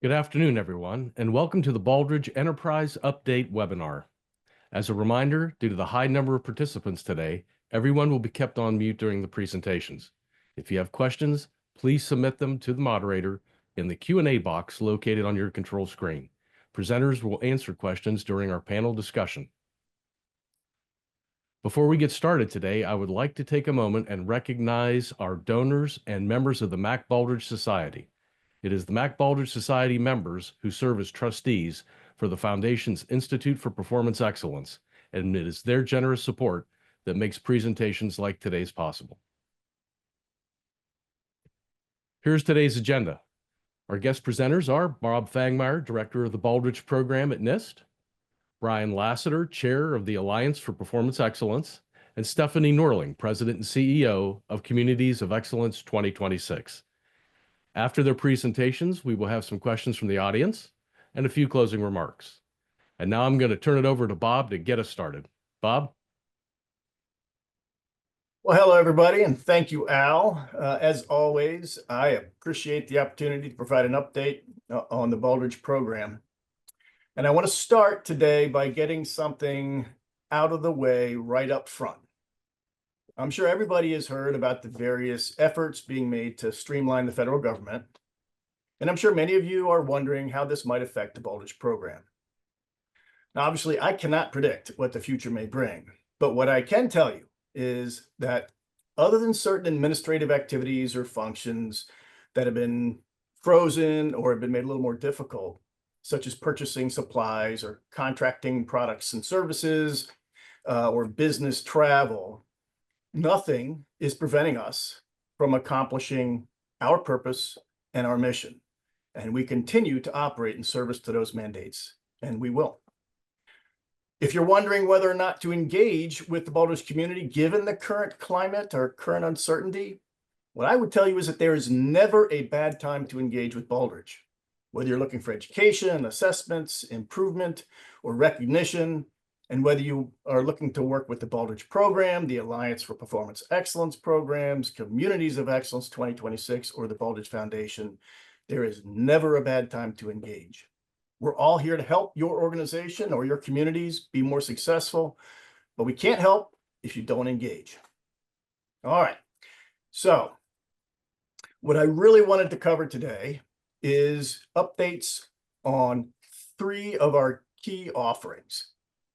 Good afternoon, everyone, and welcome to the Baldrige Enterprise Update webinar. As a reminder, due to the high number of participants today, everyone will be kept on mute during the presentations. If you have questions, please submit them to the moderator in the Q&A box located on your control screen. Presenters will answer questions during our panel discussion. Before we get started today, I would like to take a moment and recognize our donors and members of the Mac Baldrige Society. It is the Mac Baldrige Society members who serve as trustees for the Foundation's Institute for Performance Excellence, and it is their generous support that makes presentations like today's possible. Here's today's agenda. Our guest presenters are Bob Fangmeyer, Director of the Baldrige Program at NIST, Brian Lassiter, Chair of the Alliance for Performance Excellence, and Stephanie Norling, President and CEO of Communities of Excellence 2026. After their presentations, we will have some questions from the audience and a few closing remarks. And now I'm going to turn it over to Bob to get us started. Bob? Well, hello, everybody, and thank you, Al. As always, I appreciate the opportunity to provide an update on the Baldrige program. And I want to start today by getting something out of the way right up front. I'm sure everybody has heard about the various efforts being made to streamline the federal government, and I'm sure many of you are wondering how this might affect the Baldrige program. Now, obviously, I cannot predict what the future may bring, but what I can tell you is that other than certain administrative activities or functions that have been frozen or have been made a little more difficult, such as purchasing supplies or contracting products and services or business travel, nothing is preventing us from accomplishing our purpose and our mission. And we continue to operate in service to those mandates, and we will. If you're wondering whether or not to engage with the Baldrige community, given the current climate or current uncertainty, what I would tell you is that there is never a bad time to engage with Baldrige. Whether you're looking for education, assessments, improvement, or recognition, and whether you are looking to work with the Baldrige program, the Alliance for Performance Excellence Programs, Communities of Excellence 2026, or the Baldrige Foundation, there is never a bad time to engage. We're all here to help your organization or your communities be more successful, but we can't help if you don't engage. All right, so what I really wanted to cover today is updates on 3 of our key offerings.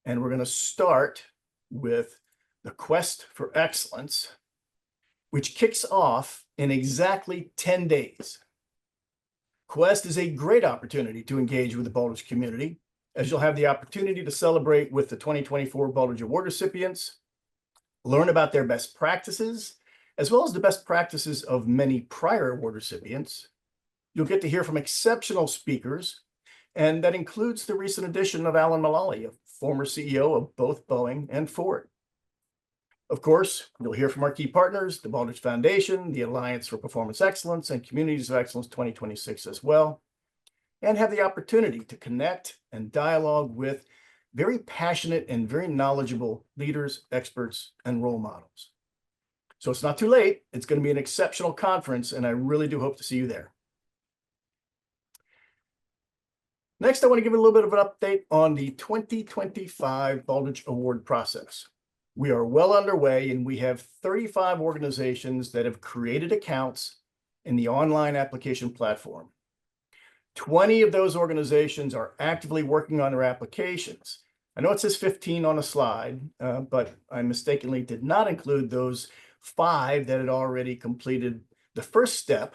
And we're going to start with the Quest for Excellence, which kicks off in exactly 10 days. Quest is a great opportunity to engage with the Baldrige community, as you'll have the opportunity to celebrate with the 2024 Baldrige Award recipients, learn about their best practices, as well as the best practices of many prior award recipients. You'll get to hear from exceptional speakers, and that includes the recent addition of Alan Mulally, a former CEO of both Boeing and Ford. Of course, you'll hear from our key partners, the Baldrige Foundation, the Alliance for Performance Excellence, and Communities of Excellence 2026 as well, and have the opportunity to connect and dialogue with very passionate and very knowledgeable leaders, experts, and role models. So it's not too late. It's going to be an exceptional conference, and I really do hope to see you there. Next, I want to give a little bit of an update on the 2025 Baldrige Award process. We are well underway, and we have 35 organizations that have created accounts in the online application platform. 20 of those organizations are actively working on their applications. I know it says 15 on a slide, but I mistakenly did not include those 5 that had already completed the first step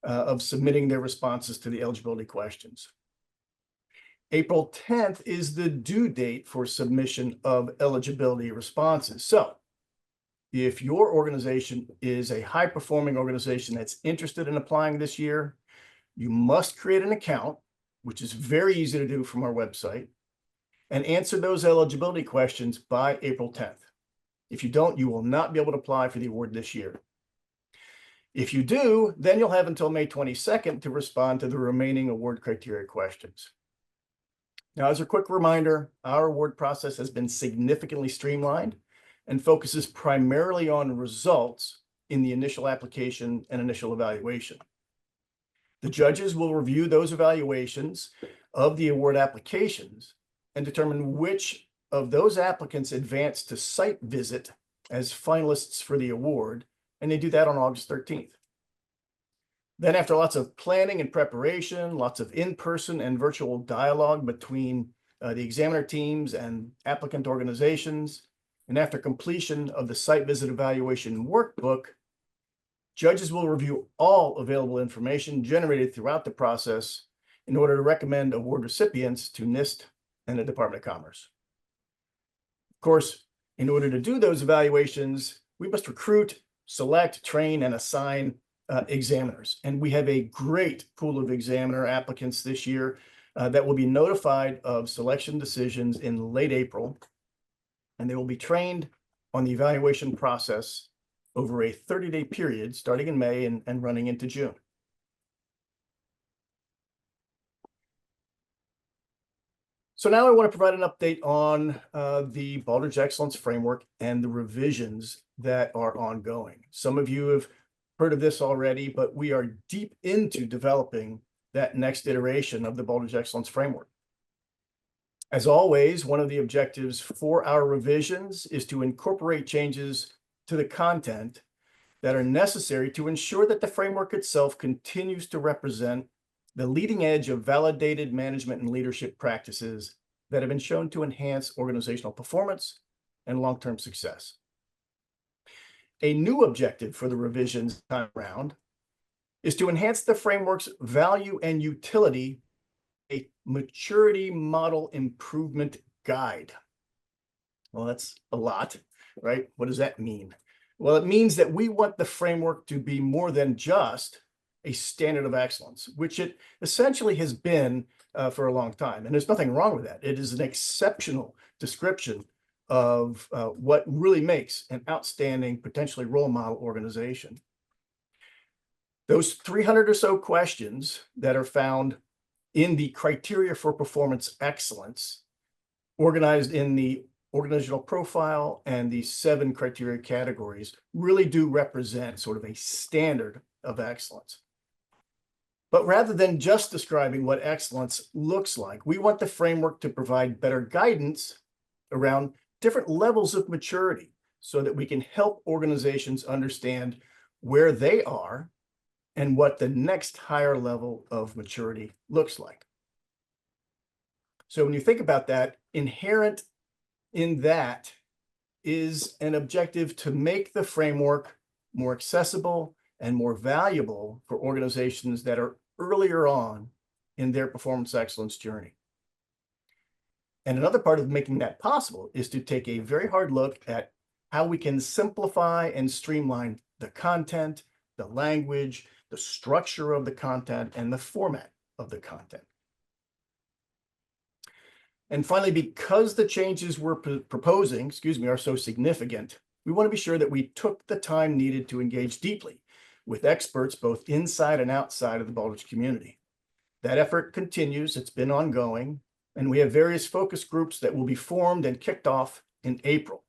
of submitting their responses to the eligibility questions. April 10th is the due date for submission of eligibility responses. So if your organization is a high-performing organization that's interested in applying this year, you must create an account, which is very easy to do from our website, and answer those eligibility questions by April 10th. If you don't, you will not be able to apply for the award this year. If you do, then you'll have until May 22nd to respond to the remaining award criteria questions. Now, as a quick reminder, our award process has been significantly streamlined and focuses primarily on results in the initial application and initial evaluation. The judges will review those evaluations of the award applications and determine which of those applicants advance to site visit as finalists for the award, and they do that on August 13th. Then after lots of planning and preparation, lots of in-person and virtual dialogue between the examiner teams and applicant organizations, and after completion of the site visit evaluation workbook, judges will review all available information generated throughout the process in order to recommend award recipients to NIST and the Department of Commerce. Of course, in order to do those evaluations, we must recruit, select, train, and assign examiners. And we have a great pool of examiner applicants this year that will be notified of selection decisions in late April, and they will be trained on the evaluation process over a 30-day period starting in May and running into June. So now I want to provide an update on the Baldrige Excellence Framework and the revisions that are ongoing. Some of you have heard of this already, but we are deep into developing that next iteration of the Baldrige Excellence Framework. As always, one of the objectives for our revisions is to incorporate changes to the content that are necessary to ensure that the framework itself continues to represent the leading edge of validated management and leadership practices that have been shown to enhance organizational performance and long-term success. A new objective for the revisions time around is to enhance the framework's value and utility, a maturity model improvement guide. Well, that's a lot, right? What does that mean? Well, it means that we want the framework to be more than just a standard of excellence, which it essentially has been for a long time. And there's nothing wrong with that. It is an exceptional description of what really makes an outstanding, potentially role model organization. Those 300 or so questions that are found in the criteria for performance excellence, organized in the organizational profile and the 7 criteria categories, really do represent sort of a standard of excellence. But rather than just describing what excellence looks like, we want the framework to provide better guidance around different levels of maturity so that we can help organizations understand where they are and what the next higher level of maturity looks like. So when you think about that, inherent in that is an objective to make the framework more accessible and more valuable for organizations that are earlier on in their performance excellence journey. And another part of making that possible is to take a very hard look at how we can simplify and streamline the content, the language, the structure of the content, and the format of the content. And finally, because the changes we're proposing, are so significant, we want to be sure that we took the time needed to engage deeply with experts both inside and outside of the Baldrige community. That effort continues, it's been ongoing, and we have various focus groups that will be formed and kicked off in April.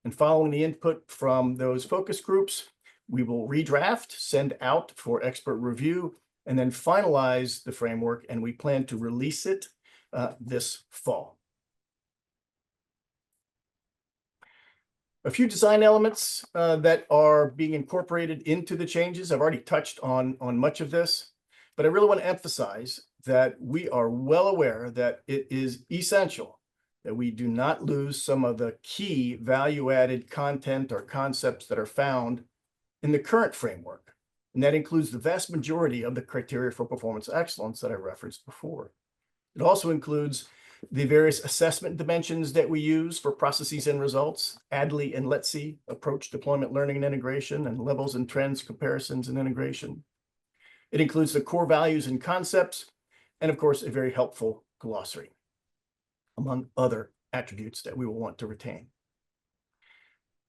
And following the input from those focus groups, we will redraft, send out for expert review, and then finalize the framework, and we plan to release it this fall. A few design elements that are being incorporated into the changes. I've already touched on much of this, but I really want to emphasize that we are well aware that it is essential that we do not lose some of the key value-added content or concepts that are found in the current framework. And that includes the vast majority of the criteria for performance excellence that I referenced before. It also includes the various assessment dimensions that we use for processes and results, ADLI and LETC, approach, deployment, learning, and integration, and levels and trends, comparisons, and integration. It includes the core values and concepts, and of course, a very helpful glossary, among other attributes that we will want to retain.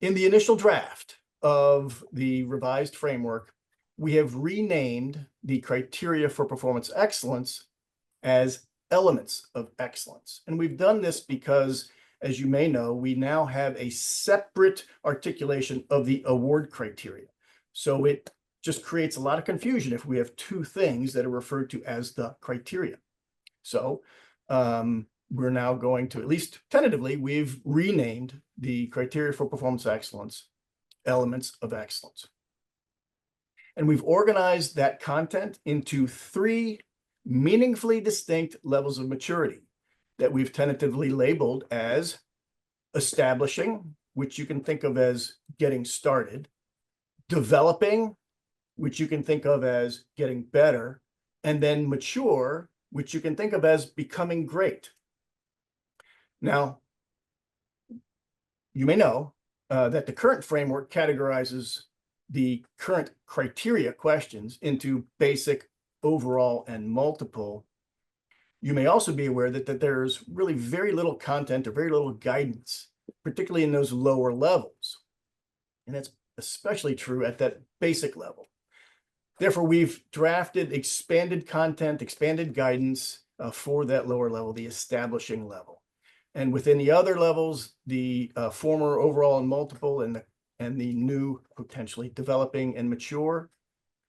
In the initial draft of the revised framework, we have renamed the criteria for performance excellence as elements of excellence. And we've done this because, as you may know, we now have a separate articulation of the award criteria. So it just creates a lot of confusion if we have two things that are referred to as the criteria. So we're now going to, at least tentatively, we've renamed the criteria for performance excellence elements of excellence. And we've organized that content into three meaningfully distinct levels of maturity that we've tentatively labeled as establishing, which you can think of as getting started, developing, which you can think of as getting better, and then mature, which you can think of as becoming great. Now, you may know that the current framework categorizes the current criteria questions into basic, overall, and multiple. You may also be aware that there's really very little content or very little guidance, particularly in those lower levels. And that's especially true at that basic level. Therefore, we've drafted expanded content, expanded guidance for that lower level, the establishing level. And within the other levels, the former, overall, and multiple, and the new potentially developing and mature,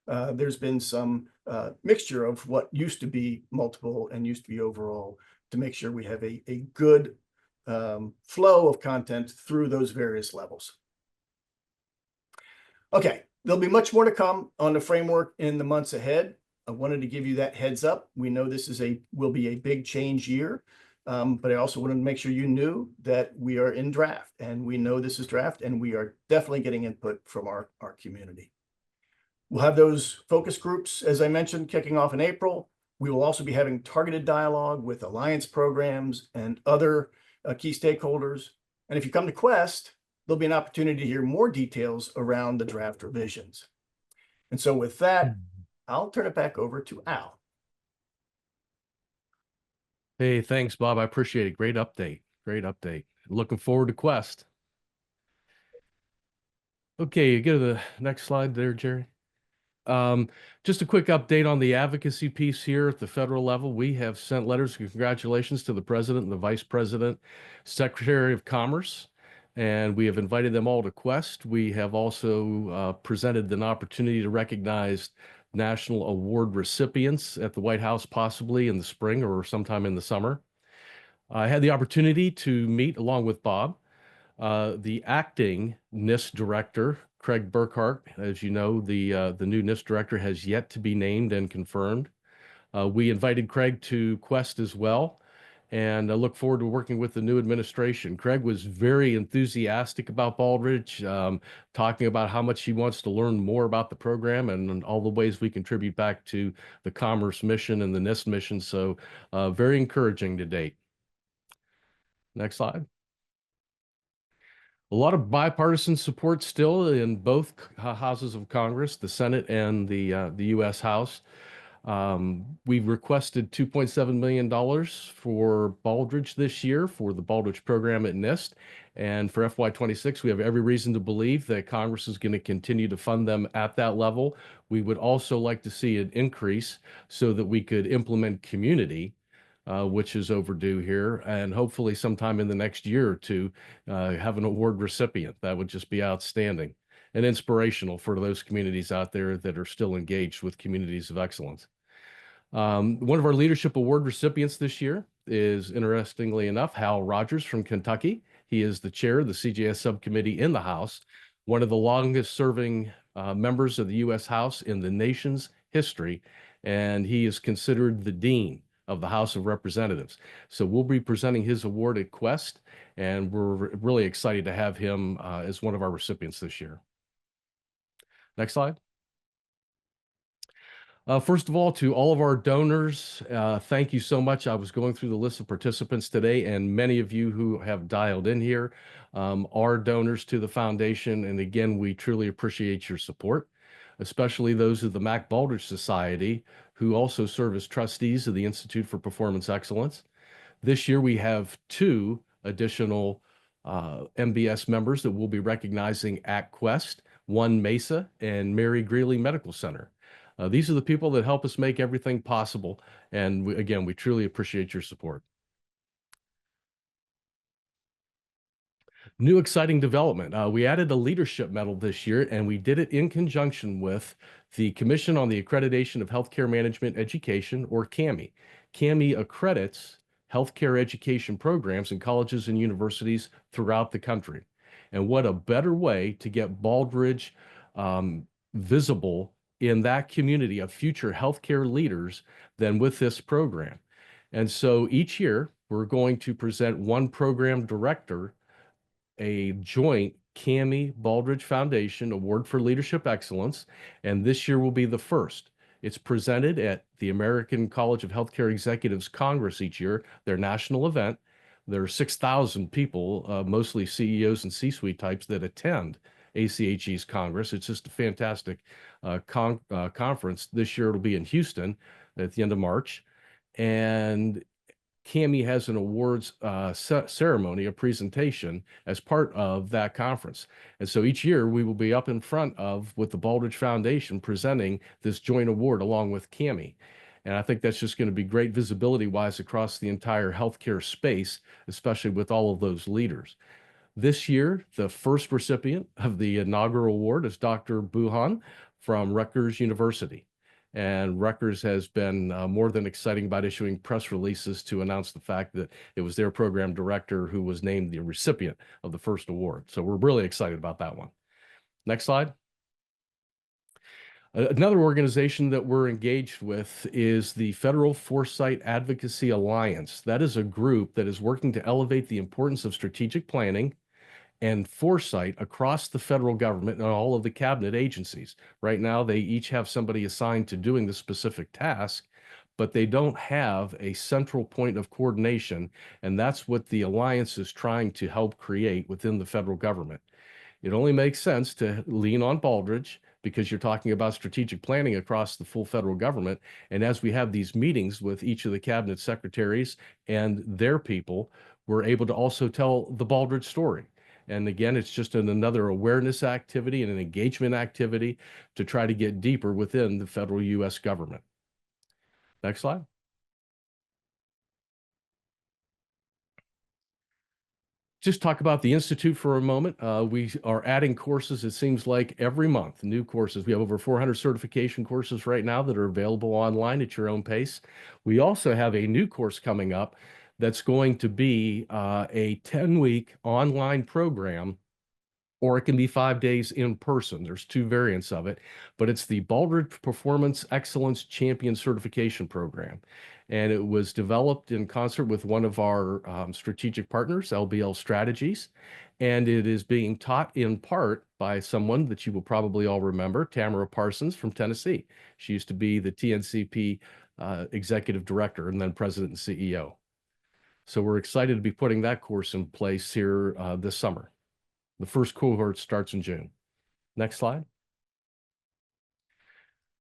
there's been some mixture of what used to be multiple and used to be overall to make sure we have a good flow of content through those various levels. Okay, there'll be much more to come on the framework in the months ahead. I wanted to give you that heads up. We know this will be a big change year, but I also wanted to make sure you knew that we are in draft, and we know this is draft, and we are definitely getting input from our community. We'll have those focus groups, as I mentioned, kicking off in April. We will also be having targeted dialogue with alliance programs and other key stakeholders. And if you come to Quest, there'll be an opportunity to hear more details around the draft revisions. And so with that, I'll turn it back over to Al. Hey, thanks, Bob. I appreciate it. Great update. Great update. Looking forward to Quest. Okay, you go to the next slide there, Jerry. Just a quick update on the advocacy piece here at the federal level. We have sent letters of congratulations to the President and the Vice President, Secretary of Commerce, and we have invited them all to Quest. We have also presented an opportunity to recognize national award recipients at the White House, possibly in the spring or sometime in the summer. I had the opportunity to meet, along with Bob, the acting NIST director, Craig Burkhart. As you know, the new NIST director has yet to be named and confirmed. We invited Craig to Quest as well, and I look forward to working with the new administration. Craig was very enthusiastic about Baldrige, talking about how much he wants to learn more about the program and all the ways we contribute back to the commerce mission and the NIST mission. So very encouraging to date. Next slide. A lot of bipartisan support still in both houses of Congress, the Senate and the U.S. House. We've requested $2.7 million for Baldrige this year for the Baldrige program at NIST. And for FY26, we have every reason to believe that Congress is going to continue to fund them at that level. We would also like to see an increase so that we could implement community, which is overdue here, and hopefully sometime in the next year or two, have an award recipient. That would just be outstanding and inspirational for those communities out there that are still engaged with communities of excellence. One of our leadership award recipients this year is, interestingly enough, Hal Rogers from Kentucky. He is the chair of the CJS subcommittee in the House, one of the longest serving members of the U.S. House in the nation's history, and he is considered the dean of the House of Representatives. So we'll be presenting his award at Quest, and we're really excited to have him as one of our recipients this year. Next slide. First of all, to all of our donors, thank you so much. I was going through the list of participants today, and many of you who have dialed in here are donors to the foundation. And again, we truly appreciate your support, especially those of the Mac Baldrige Society, who also serve as trustees of the Institute for Performance Excellence. This year, we have 2 additional MBS members that we'll be recognizing at Quest, one Mesa and Mary Greeley Medical Center. These are the people that help us make everything possible. And again, we truly appreciate your support. New exciting development. We added a leadership medal this year, and we did it in conjunction with the Commission on the Accreditation of Healthcare Management Education, or CAMI. CAMI accredits healthcare education programs in colleges and universities throughout the country. And what a better way to get Baldrige visible in that community of future healthcare leaders than with this program. And so each year, we're going to present one program director a joint CAMI Baldrige Foundation Award for Leadership Excellence, and this year will be the first. It's presented at the American College of Healthcare Executives Congress each year, their national event. There are 6,000 people, mostly CEOs and C-suite types, that attend ACHE's Congress. It's just a fantastic conference. This year it'll be in Houston at the end of March. And CAMI has an awards ceremony, a presentation as part of that conference. And so each year we will be up in front of, with the Baldrige Foundation, presenting this joint award along with CAMI. And I think that's just going to be great visibility-wise across the entire healthcare space, especially with all of those leaders. This year, the first recipient of the inaugural award is Dr. Buhan from Rutgers University. And Rutgers has been more than exciting about issuing press releases to announce the fact that it was their program director who was named the recipient of the first award. So we're really excited about that one. Next slide. Another organization that we're engaged with is the Federal Foresight Advocacy Alliance. That is a group that is working to elevate the importance of strategic planning and foresight across the federal government and all of the cabinet agencies. Right now, they each have somebody assigned to doing the specific task, but they don't have a central point of coordination, and that's what the Alliance is trying to help create within the federal government. It only makes sense to lean on Baldrige because you're talking about strategic planning across the full federal government. And as we have these meetings with each of the cabinet secretaries and their people, we're able to also tell the Baldrige story. And again, it's just another awareness activity and an engagement activity to try to get deeper within the federal U.S. government. Next slide. Just talk about the Institute for a moment. We are adding courses, it seems like, every month, new courses. We have over 400 certification courses right now that are available online at your own pace. We also have a new course coming up that's going to be a 10-week online program, or it can be 5 days in person. There's two variants of it, but it's the Baldrige Performance Excellence Champion Certification Program. And it was developed in concert with one of our strategic partners, LBL Strategies. And it is being taught in part by someone that you will probably all remember, Tamara Parsons from Tennessee. She used to be the TNCP executive director and then president and CEO. So we're excited to be putting that course in place here this summer. The first cohort starts in June. Next slide.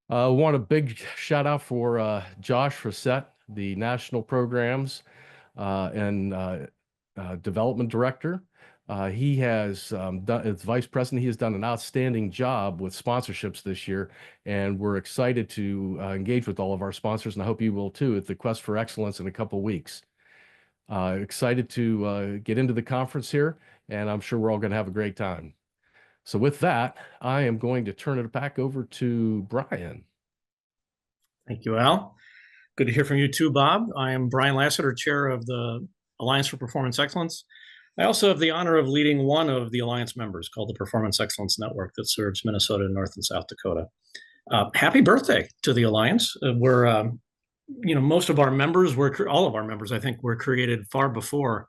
I want a big shout out for Josh Rossett, the National Programs and Development Director. He has done, as Vice President, he has done an outstanding job with sponsorships this year, and we're excited to engage with all of our sponsors, and I hope you will too, at the Quest for Excellence in a couple weeks. Excited to get into the conference here, and I'm sure we're all going to have a great time. So with that, I am going to turn it back over to Brian. Thank you, Al. Good to hear from you too, Bob. I am Brian Lassiter, chair of the Alliance for Performance Excellence. I also have the honor of leading one of the Alliance members called the Performance Excellence Network that serves Minnesota, North and South Dakota. Happy birthday to the Alliance. Most of our members all of our members, I think, were created far before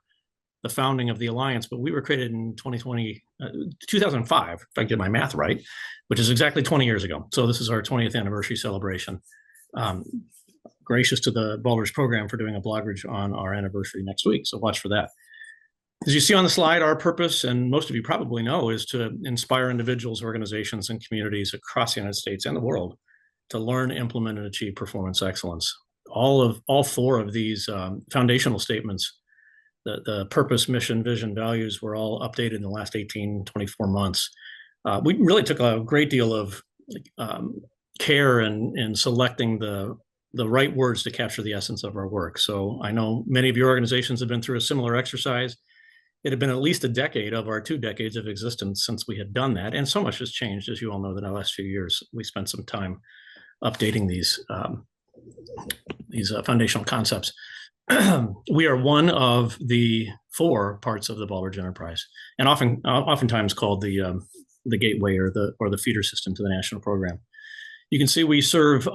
the founding of the Alliance, but we were created in 2005, if I get my math right, which is exactly 20 years ago. So this is our 20th anniversary celebration. Gracious to the Baldrige program for doing a Baldrige on our anniversary next week, so watch for that. As you see on the slide, our purpose, and most of you probably know, is to inspire individuals, organizations, and communities across the United States and the world to learn, implement, and achieve performance excellence. All four of these foundational statements, the purpose, mission, vision, values, were all updated in the last 18, 24 months. We really took a great deal of care in selecting the right words to capture the essence of our work. So I know many of your organizations have been through a similar exercise. it had been at least a decade of our 2 decades of existence since we had done that. And so much has changed, as you all know, in the last few years. We spent some time updating these foundational concepts. We are one of the 4 parts of the Baldrige Enterprise, and oftentimes called the gateway or the feeder system to the national program. You can see we serve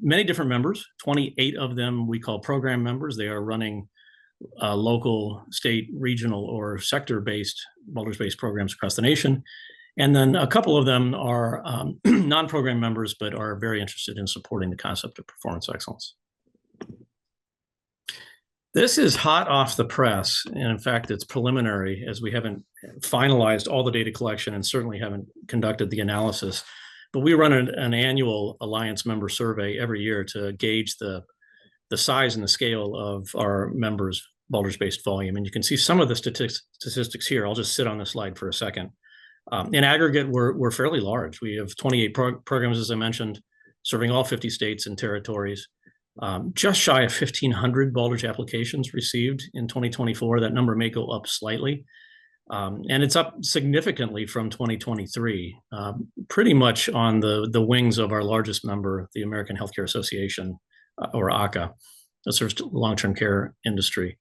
many different members. 28 of them we call program members. They are running local, state, regional, or sector-based, Baldrige-based programs across the nation. And then a couple of them are non-program members, but are very interested in supporting the concept of performance excellence. This is hot off the press, and in fact, it's preliminary, as we haven't finalized all the data collection and certainly haven't conducted the analysis. But we run an annual Alliance member survey every year to gauge the size and the scale of our members' Baldrige-based volume. And you can see some of the statistics here. I'll just sit on the slide for a second. In aggregate, we're fairly large. We have 28 programs, as I mentioned, serving all 50 states and territories. Just shy of 1,500 Baldrige applications received in 2024. That number may go up slightly. And it's up significantly from 2023, pretty much on the wings of our largest member, the American Healthcare Association, or ACA, that serves the long-term care industry.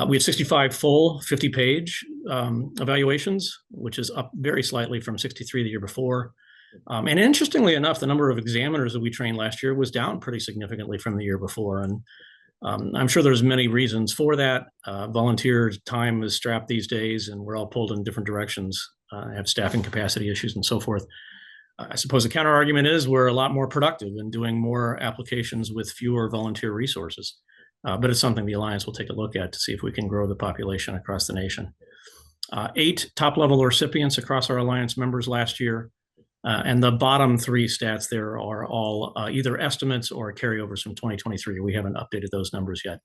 We had 65 full 50-page evaluations, which is up very slightly from 63 the year before. And interestingly enough, the number of examiners that we trained last year was down pretty significantly from the year before. And I'm sure there's many reasons for that. Volunteer time is strapped these days, and we're all pulled in different directions, have staffing capacity issues and so forth. I suppose the counter argument is we're a lot more productive in doing more applications with fewer volunteer resources. But it's something the Alliance will take a look at to see if we can grow the population across the nation. 8 top-level recipients across our Alliance members last year. And the bottom 3 stats there are all either estimates or carryovers from 2023. We haven't updated those numbers yet.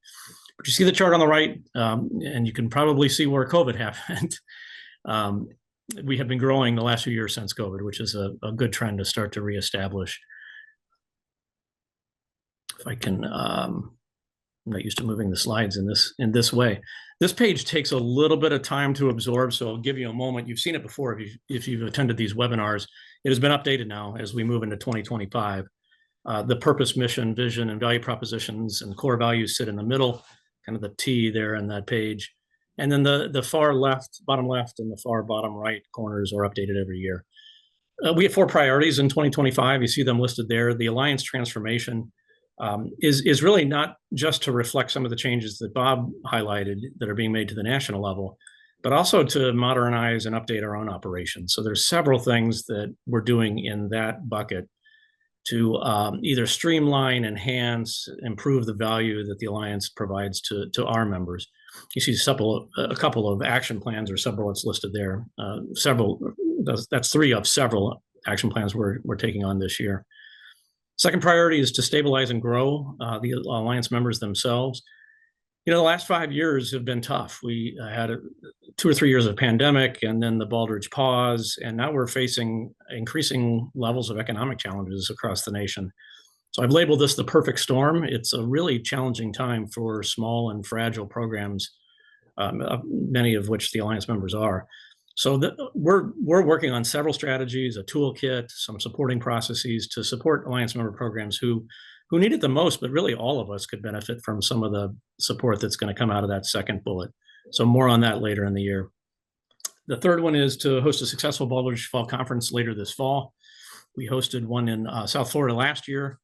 But you see the chart on the right, and you can probably see where COVID happened. We have been growing the last few years since COVID, which is a good trend to start to reestablish. If I can, I'm not used to moving the slides in this way. This page takes a little bit of time to absorb, so I'll give you a moment. You've seen it before if you've attended these webinars. It has been updated now as we move into 2025. The purpose, mission, vision, and value propositions and core values sit in the middle, kind of the T there in that page. And then the far left, bottom left, and the far bottom right corners are updated every year. We have 4 priorities in 2025. You see them listed there. The Alliance transformation is really not just to reflect some of the changes that Bob highlighted that are being made to the national level, but also to modernize and update our own operations. So there's several things that we're doing in that bucket to either streamline, enhance, improve the value that the Alliance provides to our members. You see a couple of action plans or sub-bullets listed there. That's 3 of several action plans we're taking on this year. Second priority is to stabilize and grow the Alliance members themselves. You know, the last 5 years have been tough. We had 2 or 3 years of pandemic, and then the Baldrige pause, and now we're facing increasing levels of economic challenges across the nation. So I've labeled this the perfect storm. It's a really challenging time for small and fragile programs, many of which the Alliance members are. So we're working on several strategies, a toolkit, some supporting processes to support Alliance member programs who need it the most, but really all of us could benefit from some of the support that's going to come out of that second bullet. So more on that later in the year. The third one is to host a successful Baldrige Fall Conference later this fall. We hosted one in South Florida last year.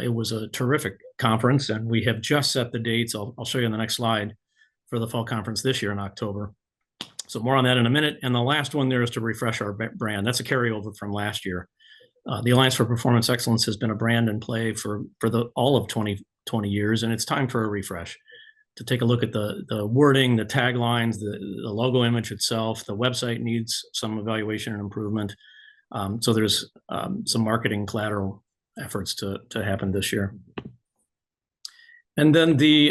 It was a terrific conference, and we have just set the dates. I'll show you on the next slide for the Fall Conference this year in October. So more on that in a minute. And the last one there is to refresh our brand. That's a carryover from last year. The Alliance for Performance Excellence has been a brand in play for all of 20 years, and it's time for a refresh. To take a look at the wording, the taglines, the logo image itself. The website needs some evaluation and improvement. So there's some marketing collateral efforts to happen this year. And then the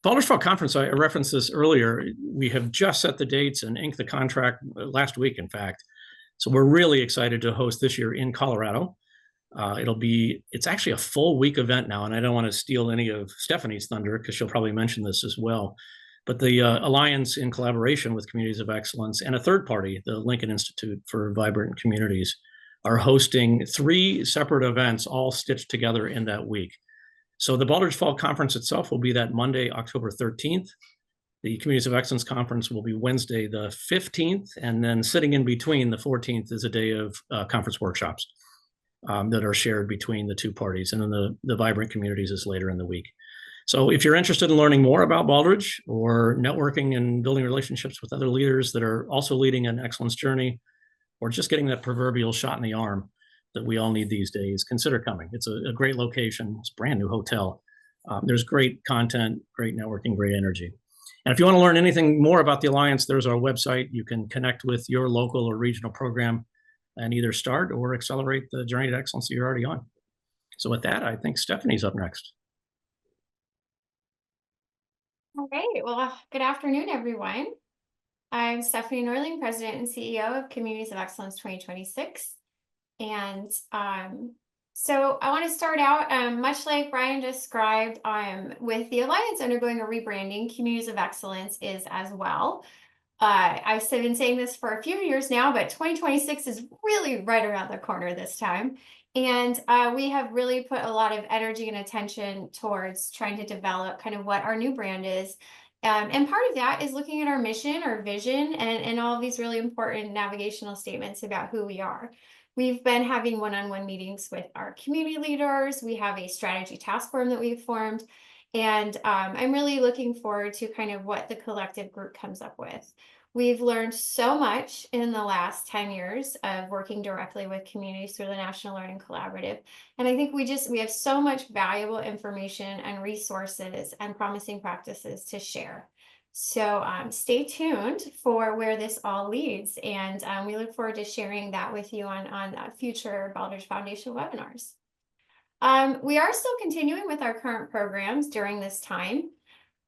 Baldrige Fall Conference, I referenced this earlier. We have just set the dates and inked the contract last week, in fact. So we're really excited to host this year in Colorado. It's actually a full week event now, and I don't want to steal any of Stephanie's thunder because she'll probably mention this as well. But the Alliance, in collaboration with Communities of Excellence and a third party, the Lincoln Institute for Vibrant Communities, are hosting 3 separate events all stitched together in that week. So the Baldrige Fall Conference itself will be that Monday, October 13th. The Communities of Excellence Conference will be Wednesday, the 15th. And then sitting in between, the 14th, is a day of conference workshops that are shared between the 2 parties. And then the Vibrant Communities is later in the week. So if you're interested in learning more about Baldrige or networking and building relationships with other leaders that are also leading an excellence journey, or just getting that proverbial shot in the arm that we all need these days, consider coming. It's a great location. It's a brand new hotel. There's great content, great networking, great energy. And if you want to learn anything more about the Alliance, there's our website. You can connect with your local or regional program and either start or accelerate the journey to excellence that you're already on. So with that, I think Stephanie's up next. All right. Well, good afternoon, everyone. I'm Stephanie Norling, President and CEO of Communities of Excellence 2026. And so I want to start out, much like Brian described, with the Alliance undergoing a rebranding, Communities of Excellence is as well. I've been saying this for a few years now, but 2026 is really right around the corner this time. And we have really put a lot of energy and attention towards trying to develop kind of what our new brand is. And part of that is looking at our mission, our vision, and all of these really important navigational statements about who we are. We've been having one-on-one meetings with our community leaders. We have a strategy task force that we've formed. And I'm really looking forward to kind of what the collective group comes up with. We've learned so much in the last 10 years of working directly with communities through the National Learning Collaborative. And I think we have so much valuable information and resources and promising practices to share. So stay tuned for where this all leads. And we look forward to sharing that with you on future Baldrige Foundation webinars. We are still continuing with our current programs during this time.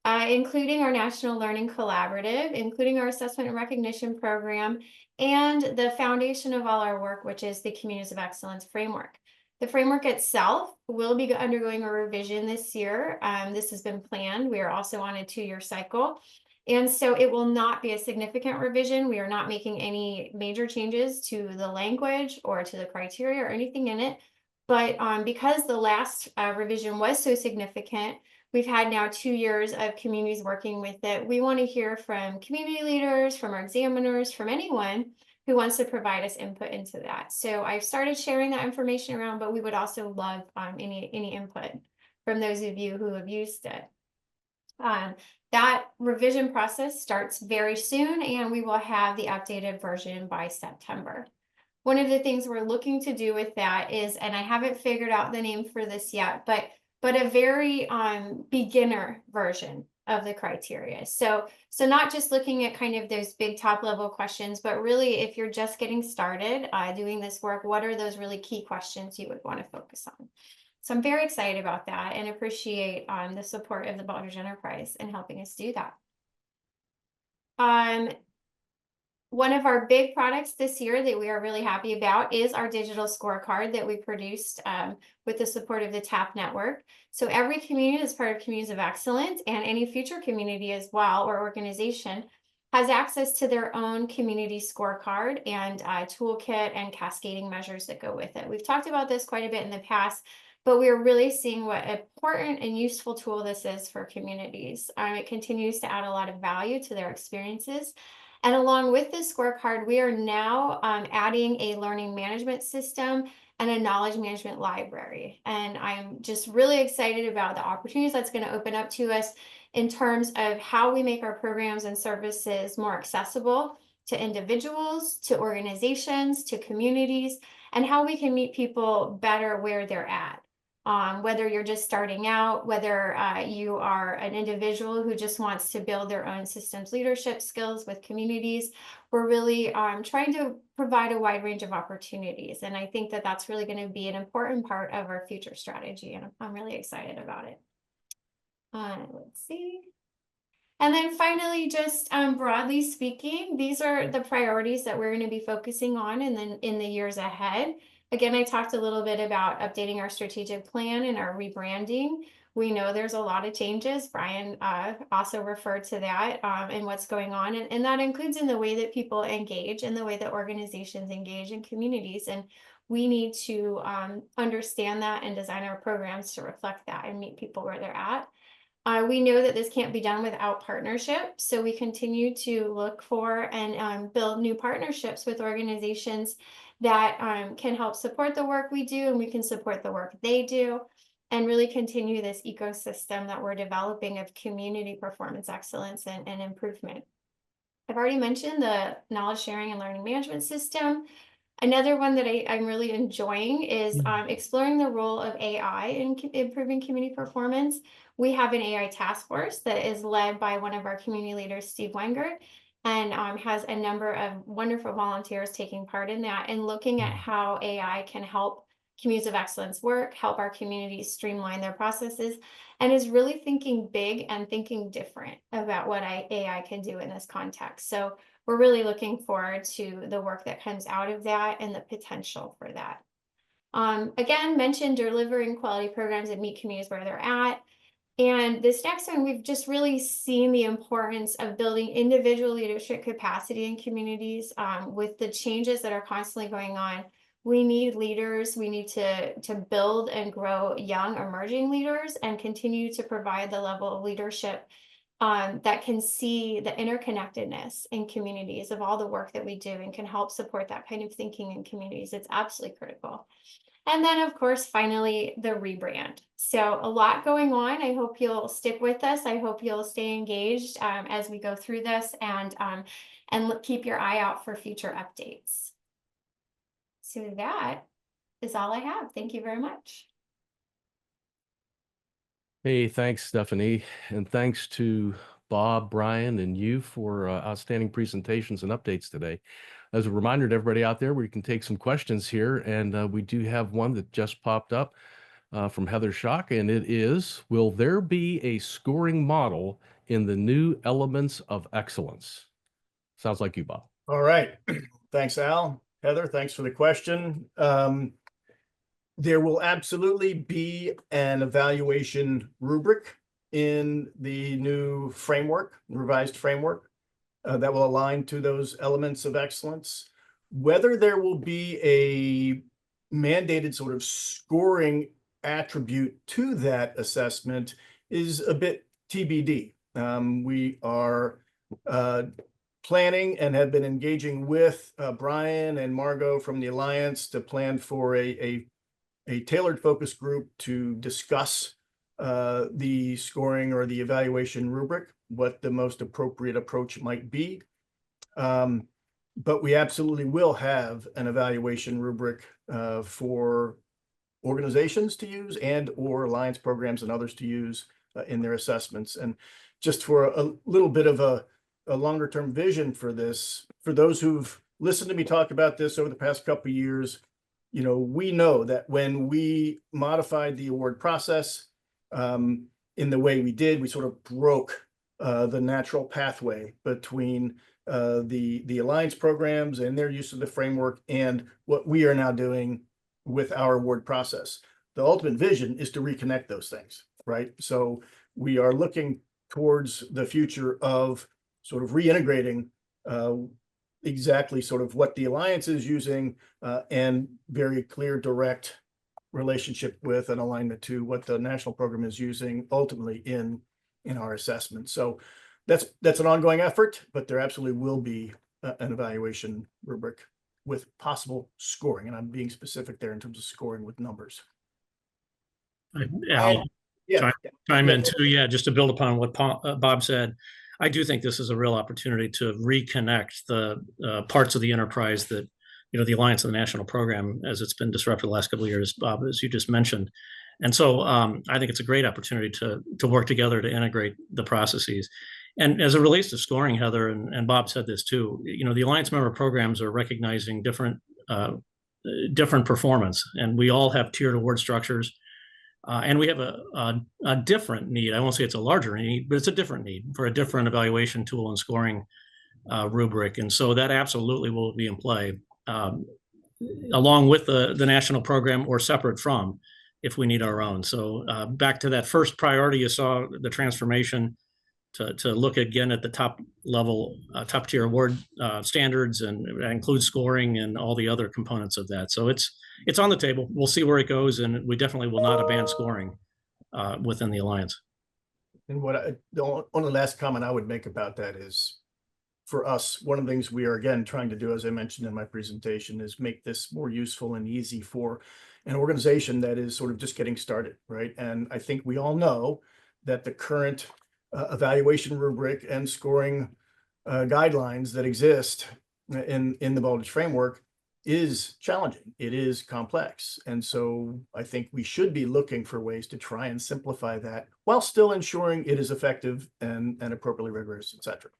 Including our National Learning Collaborative, including our Assessment and Recognition Program, and the foundation of all our work, which is the Communities of Excellence Framework. The framework itself will be undergoing a revision this year. This has been planned. We are also on a 2-year cycle. And so it will not be a significant revision. We are not making any major changes to the language or to the criteria or anything in it. But because the last revision was so significant, we've had now 2 years of communities working with it. We want to hear from community leaders, from our examiners, from anyone who wants to provide us input into that. So I've started sharing that information around, but we would also love any input from those of you who have used it. That revision process starts very soon, and we will have the updated version by September. One of the things we're looking to do with that is, and I haven't figured out the name for this yet, but a very beginner version of the criteria. So not just looking at kind of those big top level questions, but really if you're just getting started doing this work, what are those really key questions you would want to focus on? So I'm very excited about that and appreciate the support of the Baldrige Enterprise in helping us do that. One of our big products this year that we are really happy about is our digital scorecard that we produced with the support of the TAP network. So every community is part of Communities of Excellence, and any future community as well or organization has access to their own community scorecard and toolkit and cascading measures that go with it. We've talked about this quite a bit in the past, but we're really seeing what an important and useful tool this is for communities. It continues to add a lot of value to their experiences. And along with this scorecard, we are now adding a learning management system and a knowledge management library. And I'm just really excited about the opportunities that's going to open up to us in terms of how we make our programs and services more accessible to individuals, to organizations, to communities, and how we can meet people better where they're at. Whether you're just starting out, whether you are an individual who just wants to build their own systems leadership skills with communities, we're really trying to provide a wide range of opportunities. And I think that that's really going to be an important part of our future strategy. And I'm really excited about it. Let's see. And then finally, just broadly speaking, these are the priorities that we're going to be focusing on in the years ahead. Again, I talked a little bit about updating our strategic plan and our rebranding. We know there's a lot of changes. Brian also referred to that and what's going on. And that includes in the way that people engage and the way that organizations engage in communities. And we need to understand that and design our programs to reflect that and meet people where they're at. We know that this can't be done without partnership. So we continue to look for and build new partnerships with organizations that can help support the work we do, and we can support the work they do, and really continue this ecosystem that we're developing of community performance excellence and improvement. I've already mentioned the knowledge sharing and learning management system. Another one that I'm really enjoying is exploring the role of AI in improving community performance. We have an AI task force that is led by one of our community leaders, Steve Wenger, and has a number of wonderful volunteers taking part in that and looking at how AI can help communities of excellence work, help our communities streamline their processes, and is really thinking big and thinking different about what AI can do in this context. So we're really looking forward to the work that comes out of that and the potential for that. Again, mentioned delivering quality programs that meet communities where they're at. And this next one, we've just really seen the importance of building individual leadership capacity in communities with the changes that are constantly going on. We need leaders. We need to build and grow young emerging leaders and continue to provide the level of leadership that can see the interconnectedness in communities of all the work that we do and can help support that kind of thinking in communities. It's absolutely critical. And then, of course, finally, the rebrand. So a lot going on. I hope you'll stick with us. I hope you'll stay engaged as we go through this and keep your eye out for future updates. So that is all I have. Thank you very much. Hey, thanks, Stephanie. And thanks to Bob, Brian, and you for outstanding presentations and updates today. As a reminder to everybody out there, we can take some questions here, and we do have one that just popped up from Heather Schock, and it is, will there be a scoring model in the new Elements of Excellence? Sounds like you, Bob. All right. Thanks, Al. Heather, thanks for the question. There will absolutely be an evaluation rubric in the new framework, revised framework, that will align to those elements of excellence. Whether there will be a mandated sort of scoring attribute to that assessment is a bit TBD. We are planning and have been engaging with Brian and Margot from the Alliance to plan for a tailored focus group to discuss the scoring or the evaluation rubric, what the most appropriate approach might be. But we absolutely will have an evaluation rubric for organizations to use and or Alliance programs and others to use in their assessments. And just for a little bit of a longer term vision for this, for those who've listened to me talk about this over the past couple of years, you know, we know that when we modified the award process in the way we did, we sort of broke the natural pathway between the Alliance programs and their use of the framework and what we are now doing with our award process. The ultimate vision is to reconnect those things, right? So we are looking towards the future of sort of reintegrating exactly sort of what the Alliance is using and very clear, direct relationship with an alignment to what the national program is using ultimately in our assessment. So that's an ongoing effort, but there absolutely will be an evaluation rubric with possible scoring. And I'm being specific there in terms of scoring with numbers. Al, chime in too. Yeah, just to build upon what Bob said, I do think this is a real opportunity to reconnect the parts of the enterprise that, you know, the Alliance and the national program, as it's been disrupted the last couple of years, Bob, as you just mentioned. And so I think it's a great opportunity to work together to integrate the processes. And as it relates to scoring, Heather, and Bob said this too, you know, the Alliance member programs are recognizing different performance, and we all have tiered award structures. And we have a different need. I won't say it's a larger need, but it's a different need for a different evaluation tool and scoring rubric. And so that absolutely will be in play along with the national program or separate from. if we need our own. So back to that first priority, you saw the transformation to look again at the top level, top tier award standards, and that includes scoring and all the other components of that. So it's on the table. We'll see where it goes, and we definitely will not abandon scoring within the Alliance. And the only last comment I would make about that is, for us, one of the things we are again trying to do, as I mentioned in my presentation, is make this more useful and easy for an organization that is sort of just getting started, right? And I think we all know that the current evaluation rubric and scoring guidelines that exist in the Baldrige framework is challenging. It is complex. And so I think we should be looking for ways to try and simplify that while still ensuring it is effective and appropriately rigorous, et cetera.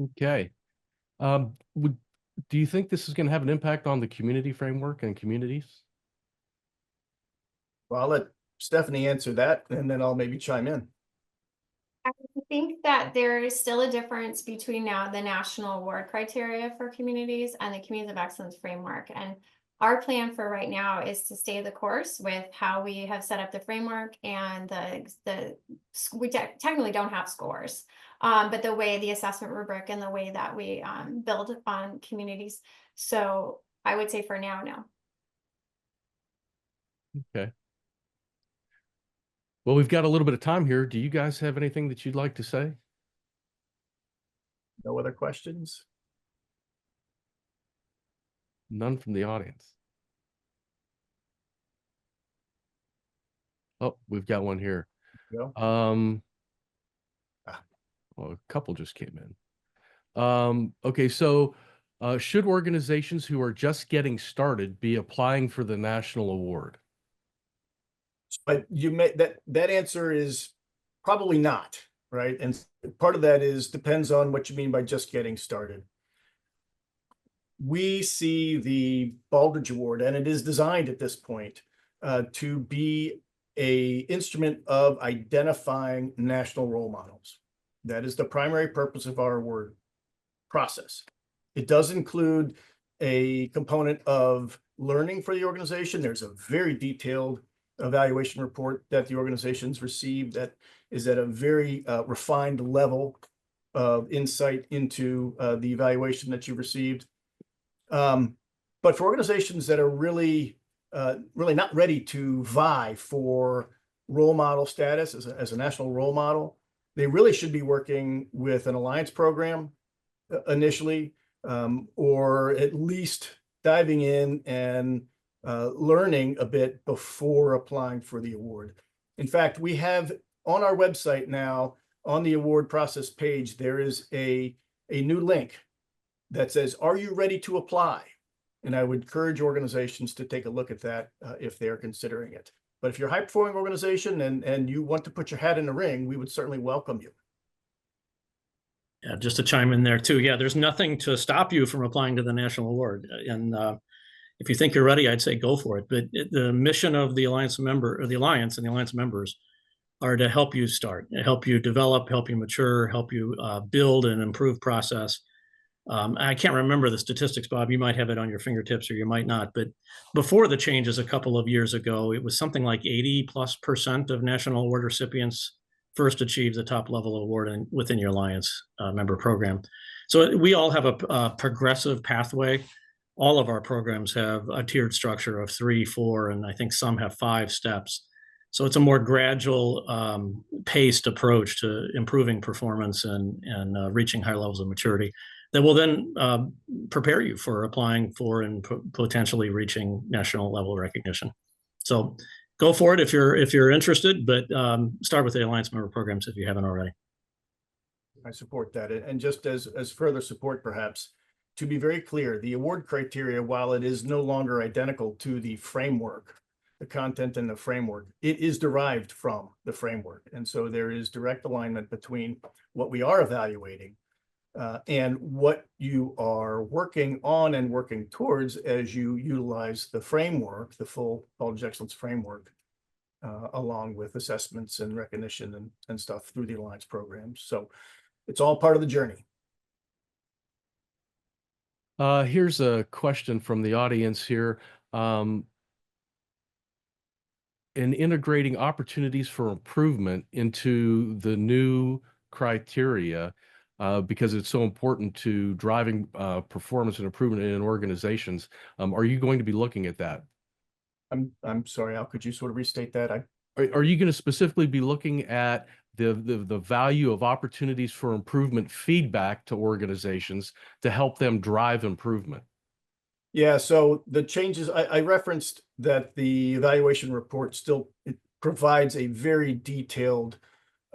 Okay. Do you think this is going to have an impact on the community framework and communities? Well, I'll let Stephanie answer that, and then I'll maybe chime in. I think that there is still a difference between now the national award criteria for communities and the Communities of Excellence framework. And our plan for right now is to stay the course with how we have set up the framework, and we technically don't have scores, but the way the assessment rubric and the way that we build on communities. So I would say for now, no. Okay. Well, we've got a little bit of time here. Do you guys have anything that you'd like to say? No other questions? None from the audience. Oh, we've got one here. Yeah. Well, a couple just came in. Okay, so should organizations who are just getting started be applying for the national award? But you may that answer is probably not, right? And part of that depends on what you mean by just getting started. We see the Baldrige Award, and it is designed at this point to be an instrument of identifying national role models. That is the primary purpose of our award process. It does include a component of learning for the organization. There's a very detailed evaluation report that the organizations received that is at a very refined level of insight into the evaluation that you received. But for organizations that are really not ready to vie for role model status as a national role model, they really should be working with an alliance program initially, or at least diving in and learning a bit before applying for the award. In fact, we have on our website now, on the award process page, there is a new link that says, "Are you ready to apply?" And I would encourage organizations to take a look at that if they're considering it. But if you're a high-performing organization and you want to put your hat in the ring, we would certainly welcome you. Yeah, just to chime in there too. Yeah, there's nothing to stop you from applying to the national award. And if you think you're ready, I'd say go for it. But the mission of the Alliance member, or the Alliance and the Alliance members, are to help you start, help you develop, help you mature, help you build and improve process. I can't remember the statistics, Bob. You might have it on your fingertips or you might not. But before the changes a couple of years ago, it was something like 80+% of national award recipients first achieve the top level award within your Alliance member program. So we all have a progressive pathway. All of our programs have a tiered structure of 3, 4, and I think some have 5 steps. So it's a more gradual, paced approach to improving performance and reaching high levels of maturity that will then prepare you for applying for and potentially reaching national level recognition. So go for it if you're interested, but start with the Alliance member programs if you haven't already. I support that. And just as further support, perhaps, to be very clear, the award criteria, while it is no longer identical to the framework, the content in the framework, it is derived from the framework. And so there is direct alignment between what we are evaluating and what you are working on and working towards as you utilize the framework, the full Baldrige Excellence framework, along with assessments and recognition and stuff through the Alliance programs. So it's all part of the journey. Here's a question from the audience here. In integrating opportunities for improvement into the new criteria, because it's so important to driving performance and improvement in organizations, are you going to be looking at that? I'm sorry, Al, could you sort of restate that? Are you going to specifically be looking at the value of opportunities for improvement feedback to organizations to help them drive improvement? Yeah, so the changes, I referenced that the evaluation report still it provides a very detailed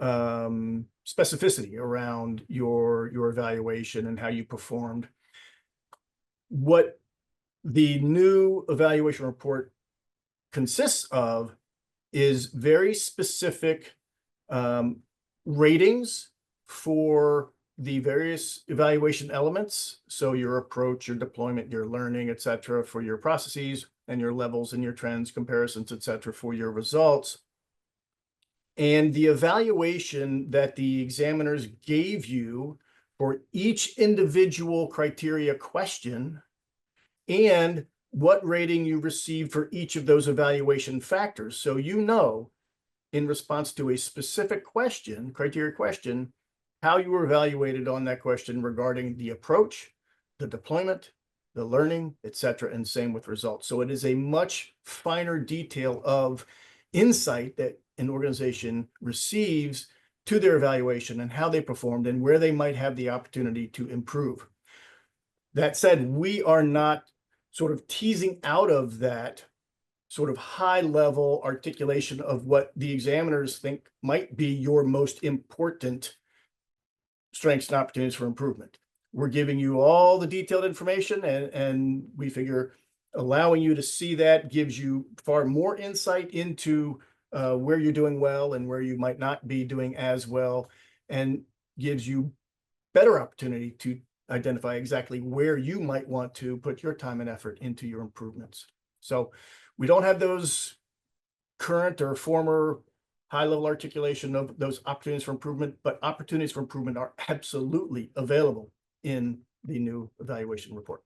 specificity around your evaluation and how you performed. What the new evaluation report consists of is very specific ratings for the various evaluation elements. So your approach, your deployment, your learning, et cetera, for your processes, and your levels and your trends, comparisons, et cetera, for your results. And the evaluation that the examiners gave you for each individual criteria question and what rating you received for each of those evaluation factors. So you know, in response to a specific question, criteria question, how you were evaluated on that question regarding the approach, the deployment, the learning, et cetera, and same with results. So it is a much finer detail of insight that an organization receives to their evaluation and how they performed and where they might have the opportunity to improve. That said, we are not sort of teasing out of that sort of high level articulation of what the examiners think might be your most important strengths and opportunities for improvement. We're giving you all the detailed information, and we figure allowing you to see that gives you far more insight into where you're doing well and where you might not be doing as well, and gives you better opportunity to identify exactly where you might want to put your time and effort into your improvements. So we don't have those current or former high-level articulation of those opportunities for improvement, but opportunities for improvement are absolutely available in the new evaluation report.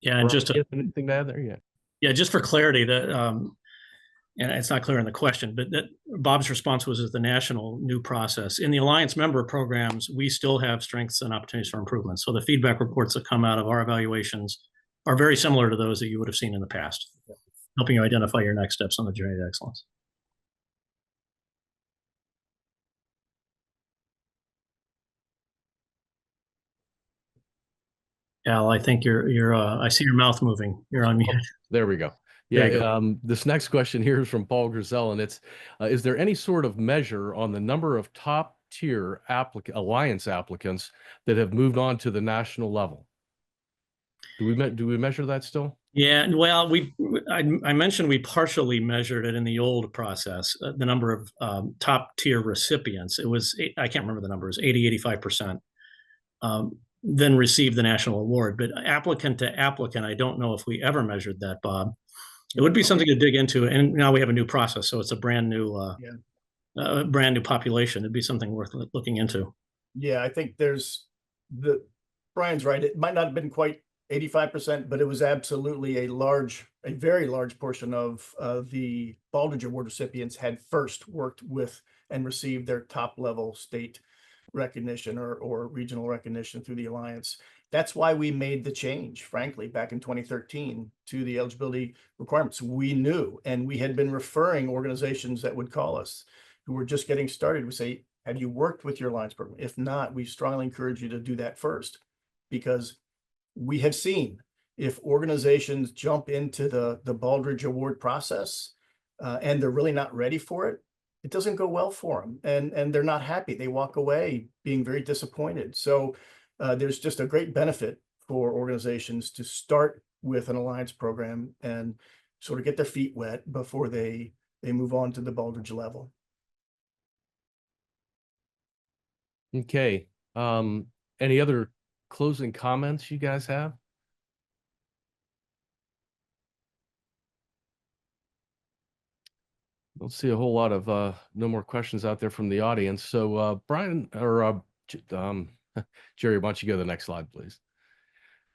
Yeah, and just anything to add there? Yeah, just for clarity, that and it's not clear in the question, but that Bob's response was the national new process. In the Alliance member programs, we still have strengths and opportunities for improvement. So the feedback reports that come out of our evaluations are very similar to those that you would have seen in the past, helping you identify your next steps on the journey to excellence. Al, I think I see your mouth moving. You're on mute. There we go. There Yeah, you go. this next question here is from Paul Grizel, and it's, is there any sort of measure on the number of top-tier alliance applicants that have moved on to the national level? Do we measure that still? Yeah, well, I mentioned we partially measured it in the old process, the number of top-tier recipients. It was, I can't remember the number, it was 85%. Then received the national award. But applicant to applicant, I don't know if we ever measured that, Bob. It would be something to dig into, and now we have a new process, so it's a brand new population. It'd be something worth looking into. Yeah, I think Brian's right. It might not have been quite 85%, but it was absolutely a very large portion of the Baldrige Award recipients had first worked with and received their top level state recognition or regional recognition through the Alliance. That's why we made the change, frankly, back in 2013 to the eligibility requirements. We knew, and we had been referring organizations that would call us who were just getting started. We say, have you worked with your Alliance program? If not, we strongly encourage you to do that first, because we have seen if organizations jump into the Baldrige Award process and they're really not ready for it, it doesn't go well for them, and they're not happy. They walk away being very disappointed. So there's just a great benefit for organizations to start with an Alliance program and sort of get their feet wet before they move on to the Baldrige level. Okay. Any other closing comments you guys have? Don't see a whole lot of no more questions out there from the audience. So Brian or Jerry, why don't you go to the next slide, please?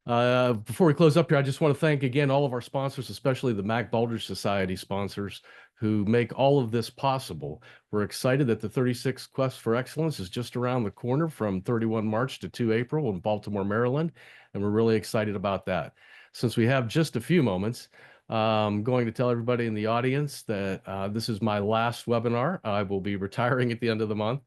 Before we close up here, I just want to thank again all of our sponsors, especially the Mac Baldrige Society sponsors who make all of this possible. We're excited that the 36th Quest for Excellence is just around the corner from 31 March to 2 April in Baltimore, Maryland, and we're really excited about that. Since we have just a few moments, I'm going to tell everybody in the audience that this is my last webinar. I will be retiring at the end of the month.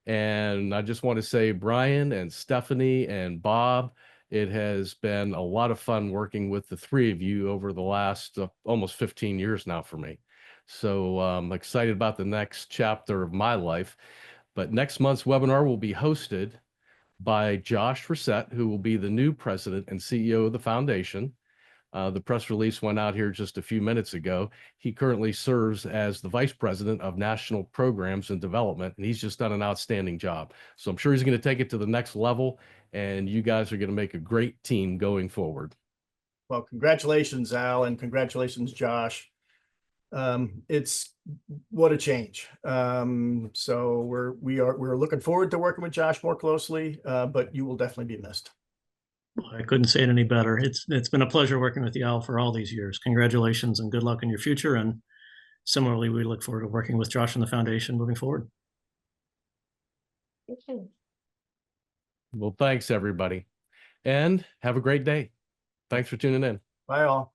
And I just want to say, Brian and Stephanie and Bob, it has been a lot of fun working with the three of you over the last almost 15 years now for me. So I'm excited about the next chapter of my life. But next month's webinar will be hosted by Josh Reset, who will be the new president and CEO of the foundation. The press release went out here just a few minutes ago. He currently serves as the Vice President of National Programs and Development, and he's just done an outstanding job. So I'm sure he's going to take it to the next level, and you guys are going to make a great team going forward. Well, congratulations, Al, and congratulations, Josh. It's what a change. So we're looking forward to working with Josh more closely, but you will definitely be missed. I couldn't say it any better. It's been a pleasure working with you, Al, for all these years. Congratulations and good luck in your future. And similarly, we look forward to working with Josh and the foundation moving forward. Well, thanks, everybody, and have a great day. Thanks for tuning in. Bye, all.